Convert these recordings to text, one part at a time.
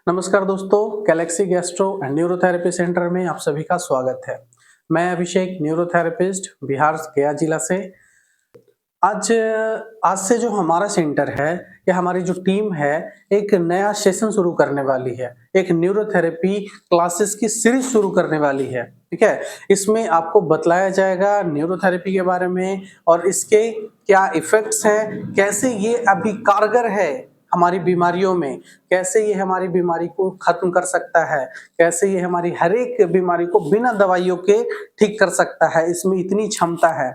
नमस्कार दोस्तों, Galaxy gastro and neurotherapy centre में आप सभी का स्वागत है। मैं अभिषेक, न्यूरोथेरेपिस्ट, बिहार गया जिला से। आज आज से जो हमारा सेंटर है या हमारी जो टीम है, एक नया सेशन शुरू करने वाली है। एक न्यूरोथेरेपी क्लासेस की सीरीज शुरू करने वाली है। ठीक है, इसमें आपको बतलाया जाएगा न्यूरोथेरेपी के बारे में और इसके क्या इफेक्ट्स हैं, कैसे ये अभी कारगर है हमारी बीमारियों में, कैसे ये हमारी बीमारी को खत्म कर सकता है, कैसे ये हमारी हर एक बीमारी को बिना दवाइयों के ठीक कर सकता है। इसमें इतनी क्षमता है।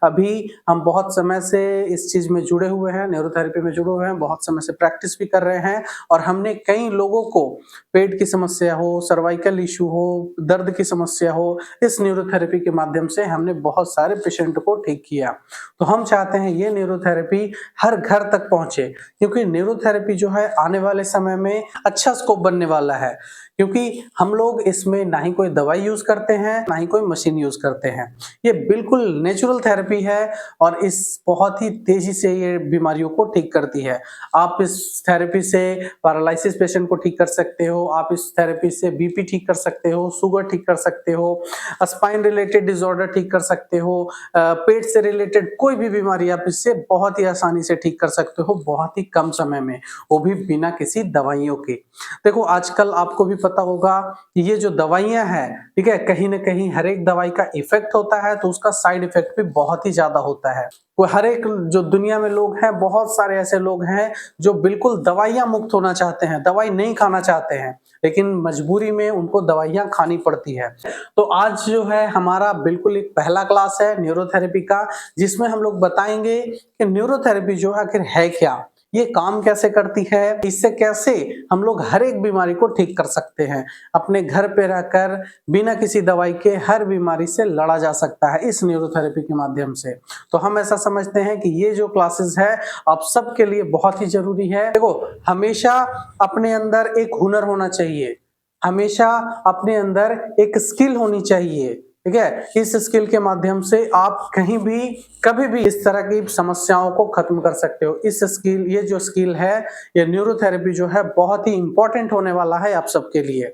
अभी हम बहुत समय से इस चीज में जुड़े हुए हैं, न्यूरोथेरेपी में जुड़े हुए हैं, बहुत समय से प्रैक्टिस भी कर रहे हैं और हमने कई लोगों को पेट की समस्या हो, सर्वाइकल इशू हो, दर्द की समस्या हो, इस न्यूरोथेरेपी के माध्यम से हमने बहुत सारे पेशेंट को ठीक किया। तो हम चाहते हैं ये न्यूरोथेरेपी हर घर तक पहुंचे, क्योंकि न्यूरोथेरेपी जो है आने वाले समय में अच्छा स्कोप बनने वाला है। क्योंकि हम लोग इसमें ना ही कोई दवाई यूज करते हैं, ना ही कोई मशीन यूज करते हैं। ये बिल्कुल नेचुरल थेरेपी है और इस बहुत ही तेजी से ये बीमारियों को ठीक करती है। आप इस थेरेपी से पैरालिसिस पेशेंट को ठीक कर सकते हो, आप इस थेरेपी से बीपी ठीक कर सकते हो, शुगर ठीक कर सकते हो, स्पाइन रिलेटेड डिसऑर्डर ठीक कर सकते हो, पेट से रिलेटेड कोई भी बीमारी आप इससे बहुत ही आसानी से ठीक कर सकते हो, बहुत ही कम समय में, वो भी बिना किसी दवाइयों के। देखो, आजकल आपको भी पता होगा कि ये जो दवाइयां हैं, ठीक है, कहीं ना कहीं हर एक दवाई का इफेक्ट होता है तो उसका साइड इफेक्ट भी बहुत ही ज्यादा होता है। वो हर एक जो दुनिया में लोग हैं, बहुत सारे ऐसे लोग हैं जो बिल्कुल दवाइयां मुक्त होना चाहते हैं, दवाई नहीं खाना चाहते हैं, लेकिन मजबूरी में उनको दवाइयां खानी पड़ती है। तो आज जो है हमारा बिल्कुल एक पहला क्लास है न्यूरोथेरेपी का, जिसमें हम लोग बताएंगे कि न्यूरोथेरेपी जो आखिर है क्या, ये काम कैसे करती है, इससे कैसे हम लोग हर एक बीमारी को ठीक कर सकते हैं। अपने घर पे रहकर बिना किसी दवाई के हर बीमारी से लड़ा जा सकता है इस न्यूरोथेरेपी के माध्यम से। तो हम ऐसा समझते हैं कि ये जो क्लासेस है आप सबके लिए बहुत ही जरूरी है। देखो, हमेशा अपने अंदर एक हुनर होना चाहिए, हमेशा अपने अंदर एक स्किल होनी चाहिए। ठीक है, इस स्किल के माध्यम से आप कहीं भी कभी भी इस तरह की समस्याओं को खत्म कर सकते हो। इस स्किल, ये जो स्किल है, ये न्यूरोथेरेपी जो है बहुत ही इंपॉर्टेंट होने वाला है आप सबके लिए।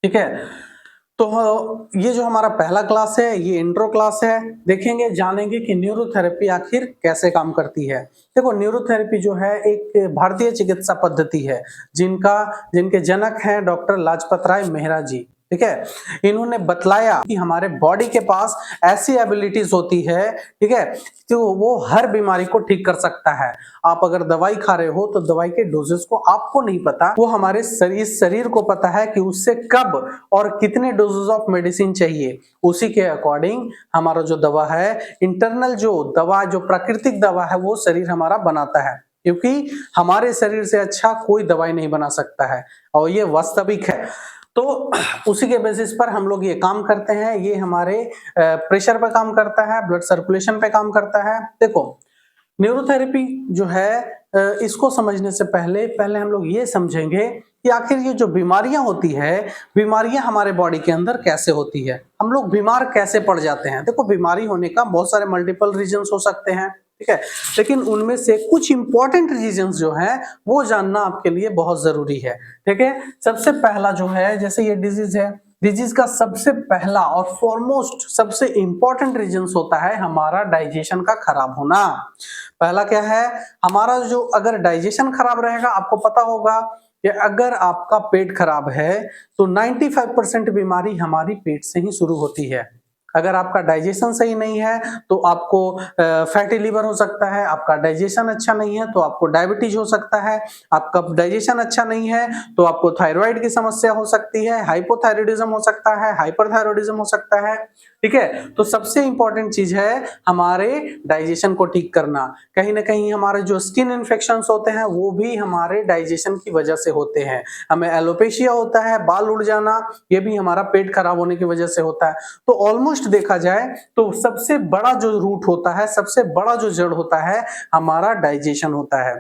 ठीक है, तो ये जो हमारा पहला क्लास है, ये इंट्रो क्लास है। देखेंगे, जानेंगे कि न्यूरोथेरेपी आखिर कैसे काम करती है। देखो, न्यूरोथेरेपी जो है एक भारतीय चिकित्सा पद्धति है, जिनके जनक हैं डॉक्टर लाजपत राय मेहरा जी। ठीक है, इन्होंने बतलाया कि हमारे बॉडी के पास ऐसी एबिलिटीज होती है, ठीक है, तो वो हर बीमारी को ठीक कर सकता है। आप अगर दवाई खा रहे हो तो दवाई के डोजेस को आपको नहीं पता, वो हमारे शरीर को पता है कि उससे कब और कितने डोजेस ऑफ मेडिसिन चाहिए। उसी के अकॉर्डिंग हमारा जो दवा है, इंटरनल जो प्राकृतिक दवा है, वो शरीर हमारा बनाता है, क्योंकि हमारे शरीर से अच्छा कोई दवाई नहीं बना सकता है और ये वास्तविक है। तो उसी के बेसिस पर हम लोग ये काम करते हैं। ये हमारे प्रेशर पे काम करता है, ब्लड सर्कुलेशन पे काम करता है। देखो, न्यूरोथेरेपी जो है, इसको समझने से पहले हम लोग ये समझेंगे कि आखिर ये जो बीमारियां होती है, बीमारियां हमारे बॉडी के अंदर कैसे होती है, हम लोग बीमार कैसे पड़ जाते हैं। देखो, बीमारी होने का बहुत सारे मल्टीपल रीजंस हो सकते हैं, ठीक है, लेकिन उनमें से कुछ इंपॉर्टेंट रीजंस जो हैं वो जानना आपके लिए बहुत जरूरी है। ठीक है, सबसे पहला जो है, जैसे ये डिजीज है, डिजीज का सबसे पहला और फॉरमोस्ट सबसे इंपॉर्टेंट रीजंस होता है हमारा डाइजेशन का खराब होना। पहला क्या है, हमारा जो अगर डाइजेशन खराब रहेगा, आपको पता होगा कि अगर आपका पेट खराब है तो 95% बीमारी हमारी पेट से ही शुरू होती है। अगर आपका डाइजेशन सही नहीं है तो आपको फैटी लिवर हो सकता है, आपका डाइजेशन अच्छा नहीं है तो आपको डायबिटीज हो सकता है, आपका डाइजेशन अच्छा नहीं है तो आपको थायराइड की समस्या हो सकती है, हाइपोथायराइडिज्म हो सकता है, हाइपरथायराइडिज्म हो सकता है। ठीक है, तो सबसे इंपॉर्टेंट चीज है हमारे डाइजेशन को ठीक करना। कहीं ना कहीं हमारे जो स्किन इन्फेक्शंस होते हैं वो भी हमारे डाइजेशन की वजह से होते हैं। हमें एलोपेशिया होता है, बाल उड़ जाना, ये भी हमारा पेट खराब होने की वजह से होता है। तो ऑलमोस्ट देखा जाए तो सबसे बड़ा जो रूट होता है, सबसे बड़ा जो जड़ होता है, हमारा डाइजेशन होता है।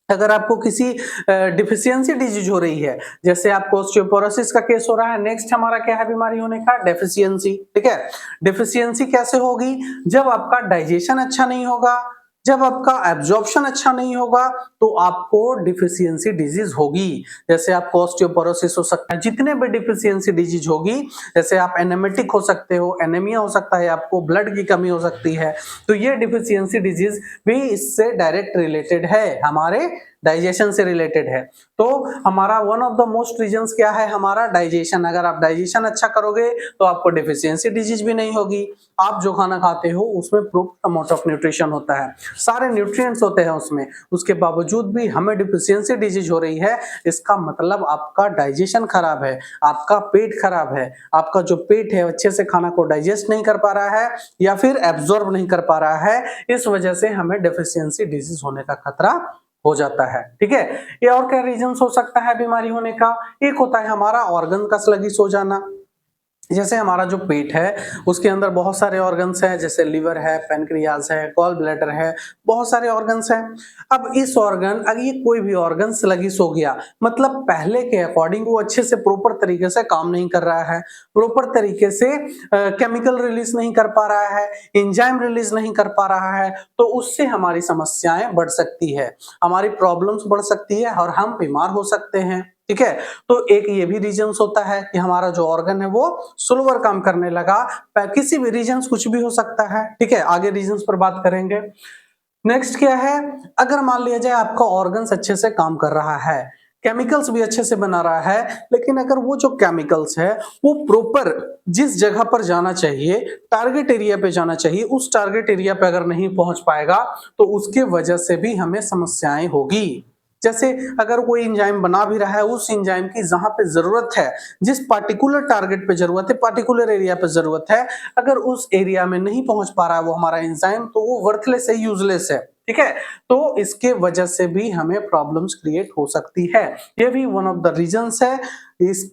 अगर आपको किसी डिफिशियंसी डिजीज हो रही है, जैसे आपको ऑस्टियोपोरोसिस का केस हो रहा है, नेक्स्ट हमारा क्या है बीमारी होने का, डेफिशिएंसी। ठीक है, डेफिशिएंसी कैसे होगी, जब आपका डाइजेशन अच्छा नहीं होगा, जब आपका एब्जॉर्प्शन अच्छा नहीं होगा तो आपको डिफिशियंसी डिजीज होगी। जैसे आपको ऑस्टियोपोरोसिस हो सकता है, जितने भी डिफिशियंसी डिजीज होगी, जैसे आप एनेमिटिक हो सकते हो, एनीमिया हो सकता है, आपको ब्लड की कमी हो सकती है, तो ये डिफिशियंसी डिजीज भी इससे डायरेक्ट रिलेटेड है, हमारे डाइजेशन से रिलेटेड है। तो हमारा one of the most reasons क्या है, हमारा डाइजेशन। अगर आप डाइजेशन अच्छा करोगे तो आपको डिफिशियंसी डिजीज भी नहीं होगी। आप जो खाना खाते हो उसमें प्रॉपर अमाउंट ऑफ न्यूट्रिशन होता है, सारे न्यूट्रिएंट्स होते हैं उसमें, उसके बावजूद भी हमें डिफिशियंसी डिजीज हो रही है, इसका मतलब आपका डाइजेशन खराब है, आपका पेट खराब है। आपका जो पेट है अच्छे से खाना को डाइजेस्ट नहीं कर पा रहा है या फिर एब्जॉर्ब नहीं कर पा रहा है, इस वजह से हमें डिफिशियंसी डिजीज होने का खतरा हो जाता है। ठीक है, ये और क्या रीजंस हो सकता है बीमारी होने का? एक होता है हमारा ऑर्गन का स्लगिश हो जाना। जैसे हमारा जो पेट है उसके अंदर बहुत सारे ऑर्गन्स हैं, जैसे लिवर है, पैनक्रियाज है, गॉल ब्लैडर है, बहुत सारे ऑर्गन्स हैं। अब इस ऑर्गन, अगर ये कोई भी ऑर्गन स्लगिश हो गया, मतलब पहले के अकॉर्डिंग वो अच्छे से प्रॉपर तरीके से काम नहीं कर रहा है, प्रॉपर तरीके से केमिकल रिलीज नहीं कर पा रहा है, एंजाइम रिलीज नहीं कर पा रहा है, तो उससे हमारी समस्याएं बढ़ सकती है, हमारी प्रॉब्लम्स बढ़ सकती है और हम बीमार हो सकते हैं। ठीक है, तो एक ये भी रीजंस होता है कि हमारा जो ऑर्गन है वो स्लोवर काम करने लगा। किसी भी रीजंस कुछ भी हो सकता है। ठीक है, आगे रीजंस पर बात करेंगे। नेक्स्ट क्या है, अगर मान लिया जाए आपका ऑर्गन्स अच्छे से काम कर रहा है, केमिकल्स भी अच्छे से बना रहा है, लेकिन अगर वो जो केमिकल्स है वो प्रॉपर जिस जगह पर जाना चाहिए, टारगेट एरिया पे जाना चाहिए, उस टारगेट एरिया पे अगर नहीं पहुंच पाएगा तो उसके वजह से भी हमें समस्याएं होगी। जैसे अगर कोई एंजाइम बना भी रहा है, उस एंजाइम की जहां पे जरूरत है, जिस पार्टिकुलर टारगेट पे जरूरत है, पार्टिकुलर एरिया पे जरूरत है, अगर उस एरिया में नहीं पहुंच पा रहा है वो हमारा एंजाइम, तो वो वर्थलेस है, यूजलेस है। ठीक है, तो इसके वजह से भी हमें प्रॉब्लम्स क्रिएट हो सकती है। ये भी वन ऑफ द रीजंस है, इस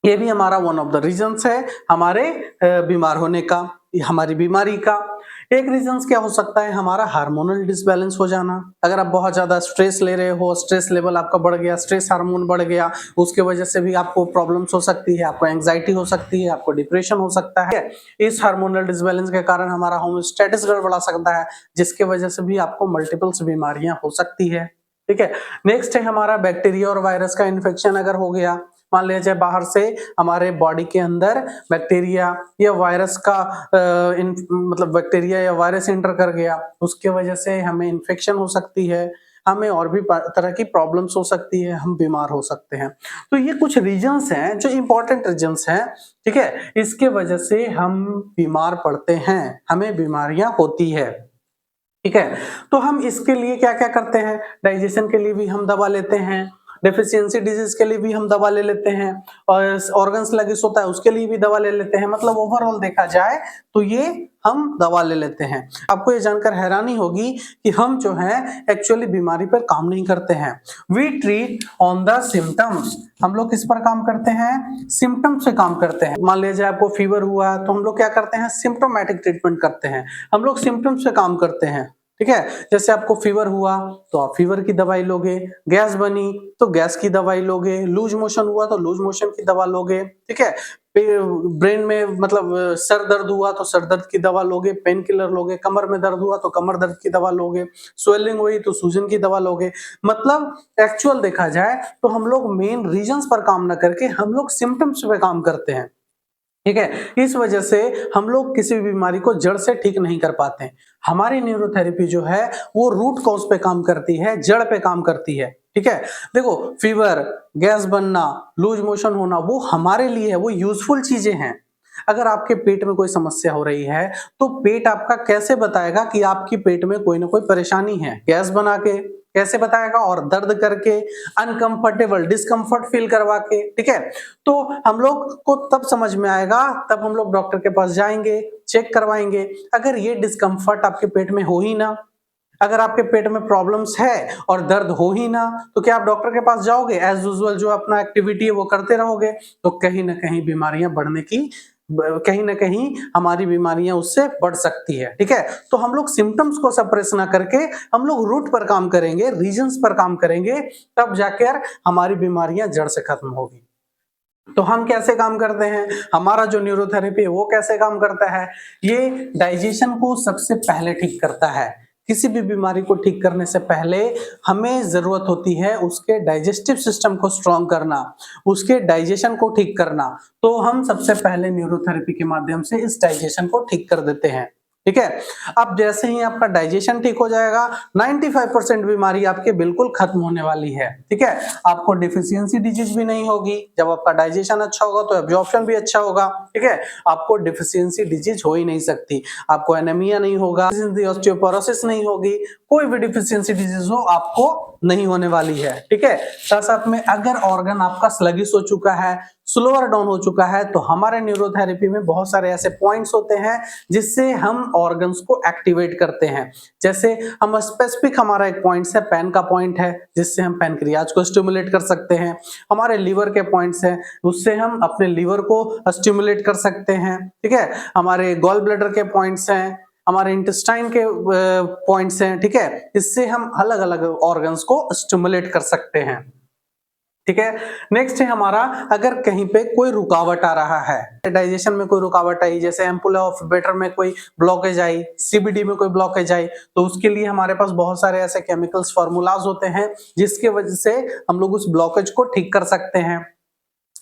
ये भी हमारा वन ऑफ द रीजंस है हमारे बीमार होने का, हमारी बीमारी का। एक रीजंस क्या हो सकता है, हमारा हार्मोनल डिसबैलेंस हो जाना। अगर आप बहुत ज्यादा स्ट्रेस ले रहे हो, स्ट्रेस लेवल आपका बढ़ गया, स्ट्रेस हार्मोन बढ़ गया, उसके वजह से भी आपको प्रॉब्लम्स हो सकती है, आपको एंजाइटी हो सकती है, आपको डिप्रेशन हो सकता है। इस हार्मोनल डिसबैलेंस के कारण हमारा होमोस्टेटिस गड़बड़ा सकता है, जिसके वजह से भी आपको मल्टीपल्स बीमारियां हो सकती है। ठीक है, नेक्स्ट है हमारा बैक्टीरिया और वायरस का इन्फेक्शन अगर हो गया, मान लिया जाए बाहर से हमारे बॉडी के अंदर बैक्टीरिया या वायरस का मतलब बैक्टीरिया या वायरस एंटर कर गया, उसके वजह से हमें इन्फेक्शन हो सकती है, हमें और भी तरह की प्रॉब्लम्स हो सकती है, हम बीमार हो सकते हैं। तो ये कुछ रीजंस हैं जो इंपॉर्टेंट रीजंस हैं। ठीक है, इसके वजह से हम बीमार पड़ते हैं, हमें बीमारियां होती है। ठीक है, तो हम इसके लिए क्या क्या करते हैं, डाइजेशन के लिए भी हम दवा लेते हैं, डेफिशिएंसी डिजीज के लिए भी हम दवा ले लेते हैं, और ऑर्गन स्लगिश होता है उसके लिए भी दवा ले लेते हैं। मतलब ओवरऑल देखा जाए तो ये हम दवा ले लेते हैं। आपको ये जानकर हैरानी होगी कि हम जो है एक्चुअली बीमारी पर काम नहीं करते हैं, we treat on the symptoms. हम लोग किस पर काम करते हैं, सिम्टम्स से काम करते हैं। मान लीजिए आपको फीवर हुआ तो हम लोग क्या करते हैं, सिम्टोमेटिक ट्रीटमेंट करते हैं, हम लोग सिम्टम्स से काम करते हैं। ठीक है, जैसे आपको फीवर हुआ तो आप फीवर की दवाई लोगे, गैस बनी तो गैस की दवाई लोगे, लूज मोशन हुआ तो लूज मोशन की दवा लोगे। ठीक है, ब्रेन में मतलब सर दर्द हुआ तो सर दर्द की दवा लोगे, पेन किलर लोगे, कमर में दर्द हुआ तो कमर दर्द की दवा लोगे, स्वेलिंग हुई तो सूजन की दवा लोगे। मतलब एक्चुअल देखा जाए तो हम लोग मेन रीजंस पर काम ना करके हम लोग सिम्टम्स पे काम करते हैं। ठीक है, इस वजह से हम लोग किसी भी बीमारी को जड़ से ठीक नहीं कर पाते हैं। हमारी न्यूरोथेरेपी जो है वो रूट कॉज पे काम करती है, जड़ पे काम करती है। ठीक है, देखो फीवर, गैस बनना, लूज मोशन होना वो हमारे लिए है, वो यूजफुल चीजें हैं। अगर आपके पेट में कोई समस्या हो रही है तो पेट आपका कैसे बताएगा कि आपकी पेट में कोई ना कोई परेशानी है, गैस बना के कैसे बताएगा, और दर्द करके, अनकंफर्टेबल डिस्कंफर्ट फील करवा के। ठीक है, तो हम लोग को तब समझ में आएगा, तब हम लोग डॉक्टर के पास जाएंगे, चेक करवाएंगे। अगर ये डिस्कंफर्ट आपके पेट में हो ही ना, अगर आपके पेट में प्रॉब्लम्स है और दर्द हो ही ना, तो क्या आप डॉक्टर के पास जाओगे, एज यूजुअल जो अपना एक्टिविटी है वो करते रहोगे, तो कहीं ना कहीं बीमारियां बढ़ने की, कहीं ना कहीं हमारी बीमारियां उससे बढ़ सकती है। ठीक है, तो हम लोग सिम्टम्स को सप्रेस ना करके हम लोग रूट पर काम करेंगे, रीजंस पर काम करेंगे, तब जाकर हमारी बीमारियां जड़ से खत्म होगी। तो हम कैसे काम करते हैं, हमारा जो न्यूरोथेरेपी है वो कैसे काम करता है, ये डाइजेशन को सबसे पहले ठीक करता है। किसी भी बीमारी को ठीक करने से पहले हमें जरूरत होती है उसके डाइजेस्टिव सिस्टम को स्ट्रॉन्ग करना, उसके डाइजेशन को ठीक करना। तो हम सबसे पहले न्यूरोथेरेपी के माध्यम से इस डाइजेशन को ठीक कर देते हैं। ठीक है, अब जैसे ही आपका डाइजेशन ठीक हो जाएगा 95% बीमारी आपके बिल्कुल खत्म होने वाली है। ठीक है, आपको डिफिशियंसी डिजीज भी नहीं होगी। जब आपका डाइजेशन अच्छा होगा तो एब्जॉर्प्शन भी अच्छा होगा। ठीक है, आपको डिफिशियंसी डिजीज हो ही नहीं सकती, आपको एनीमिया नहीं होगा, ऑस्टियोपोरोसिस नहीं होगी, कोई भी डिफिशियंसी डिजीज हो आपको नहीं होने वाली है। ठीक है, साथ साथ में अगर ऑर्गन आपका स्लगिश हो चुका है, स्लोअर डाउन हो चुका है, तो हमारे न्यूरोथेरेपी में बहुत सारे ऐसे पॉइंट्स होते हैं जिससे हम ऑर्गन्स को एक्टिवेट करते हैं। जैसे हम स्पेसिफिक, हमारा एक पॉइंट्स है पैन का पॉइंट है, जिससे हम पैनक्रियाज को स्टिमुलेट कर सकते हैं। हमारे लीवर के पॉइंट्स हैं, उससे हम अपने लीवर को स्टिमुलेट कर सकते हैं। ठीक है, हमारे गॉल ब्लैडर के पॉइंट्स हैं, हमारे इंटेस्टाइन के पॉइंट्स हैं। ठीक है, इससे हम अलग अलग ऑर्गन्स को स्टिमुलेट कर सकते हैं। ठीक है, नेक्स्ट है हमारा, अगर कहीं पे कोई रुकावट आ रहा है, डाइजेशन में कोई रुकावट आई, जैसे एम्पुला ऑफ बेटर में कोई ब्लॉकेज आई, सीबीडी में कोई ब्लॉकेज आई, तो उसके लिए हमारे पास बहुत सारे ऐसे केमिकल्स फॉर्मूलाज होते हैं जिसके वजह से हम लोग उस ब्लॉकेज को ठीक कर सकते हैं।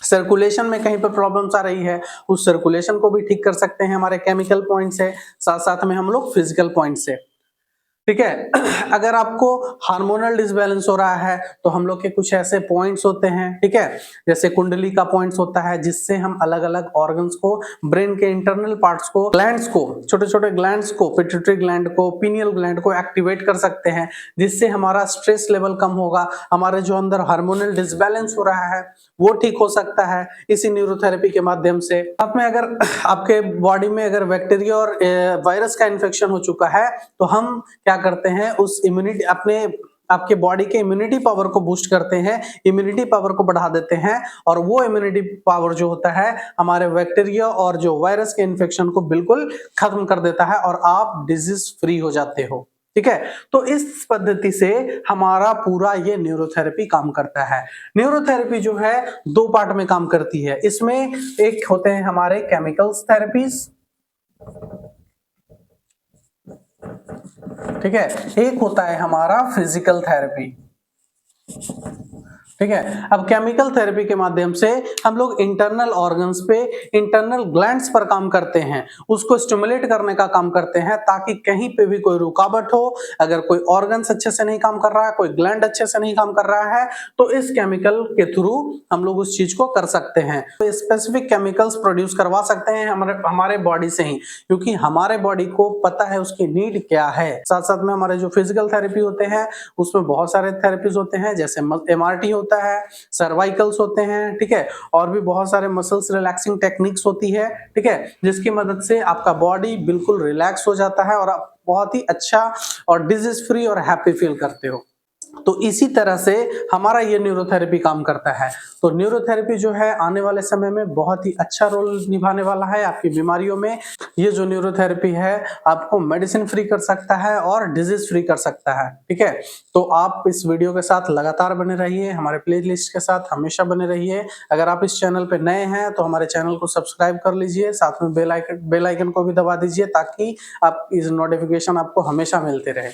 सर्कुलेशन में कहीं पर प्रॉब्लम्स आ रही है, उस सर्कुलेशन को भी ठीक कर सकते हैं, हमारे केमिकल पॉइंट से, साथ साथ में हम लोग फिजिकल पॉइंट से। ठीक है, अगर आपको हार्मोनल डिसबैलेंस हो रहा है तो हम लोग के कुछ ऐसे पॉइंट्स होते हैं। ठीक है, जैसे कुंडली का पॉइंट्स होता है, जिससे हम अलग अलग ऑर्गन्स को, ब्रेन के इंटरनल पार्ट्स को, ग्लैंड्स को, छोटे छोटे ग्लैंड्स को, पिट्यूटरी ग्लैंड को, पीनियल ग्लैंड को एक्टिवेट कर सकते हैं, जिससे हमारा स्ट्रेस लेवल कम होगा, हमारे जो अंदर हार्मोनल डिसबैलेंस हो रहा है वो ठीक हो सकता है इसी न्यूरोथेरेपी के माध्यम से। साथ में अगर आपके बॉडी में अगर बैक्टीरिया और वायरस का इन्फेक्शन हो चुका है, तो हम क्या करते हैं, उस इम्यूनिटी, अपने आपके बॉडी के इम्यूनिटी पावर को बूस्ट करते हैं, इम्यूनिटी पावर को बढ़ा देते हैं, और वो इम्यूनिटी पावर जो होता है हमारे बैक्टीरिया और जो वायरस के इन्फेक्शन को बिल्कुल खत्म कर देता है और आप डिजीज फ्री हो जाते हो। ठीक है, तो इस पद्धति से हमारा पूरा ये न्यूरोथेरेपी काम करता है। न्यूरोथेरेपी जो है 2 पार्ट में काम करती है। इसमें एक होते हैं हमारे केमिकल्स थेरेपीज, ठीक है, एक होता है हमारा फिजिकल थेरेपी। ठीक है, अब केमिकल थेरेपी के माध्यम से हम लोग इंटरनल ऑर्गन्स पे, इंटरनल ग्लैंड्स पर काम करते हैं, उसको स्टिमुलेट करने का काम करते हैं, ताकि कहीं पे भी कोई रुकावट हो, अगर कोई ऑर्गन्स अच्छे से नहीं काम कर रहा है, कोई ग्लैंड अच्छे से नहीं काम कर रहा है, तो इस केमिकल के थ्रू हम लोग उस चीज को कर सकते हैं। तो स्पेसिफिक केमिकल्स प्रोड्यूस करवा सकते हैं हमारे बॉडी से ही, क्योंकि हमारे बॉडी को पता है उसकी नीड क्या है। साथ साथ में हमारे जो फिजिकल थेरेपी होते हैं उसमें बहुत सारे थेरेपीज होते हैं, जैसे MRT होता है, सर्वाइकल्स होते हैं। ठीक है, और भी बहुत सारे मसल्स रिलैक्सिंग टेक्निक्स होती है। ठीक है, जिसकी मदद से आपका बॉडी बिल्कुल रिलैक्स हो जाता है और आप बहुत ही अच्छा और डिजीज फ्री और हैप्पी फील करते हो। तो इसी तरह से हमारा ये न्यूरोथेरेपी काम करता है। तो न्यूरोथेरेपी जो है आने वाले समय में बहुत ही अच्छा रोल निभाने वाला है आपकी बीमारियों में। ये जो न्यूरोथेरेपी है आपको मेडिसिन फ्री कर सकता है और डिजीज फ्री कर सकता है। ठीक है, तो आप इस वीडियो के साथ लगातार बने रहिए, हमारे प्लेलिस्ट के साथ हमेशा बने रहिए। अगर आप इस चैनल पे नए हैं तो हमारे चैनल को सब्सक्राइब कर लीजिए, साथ में बेल आइकन को भी दबा दीजिए, ताकि आप इस नोटिफिकेशन आपको हमेशा मिलते रहे।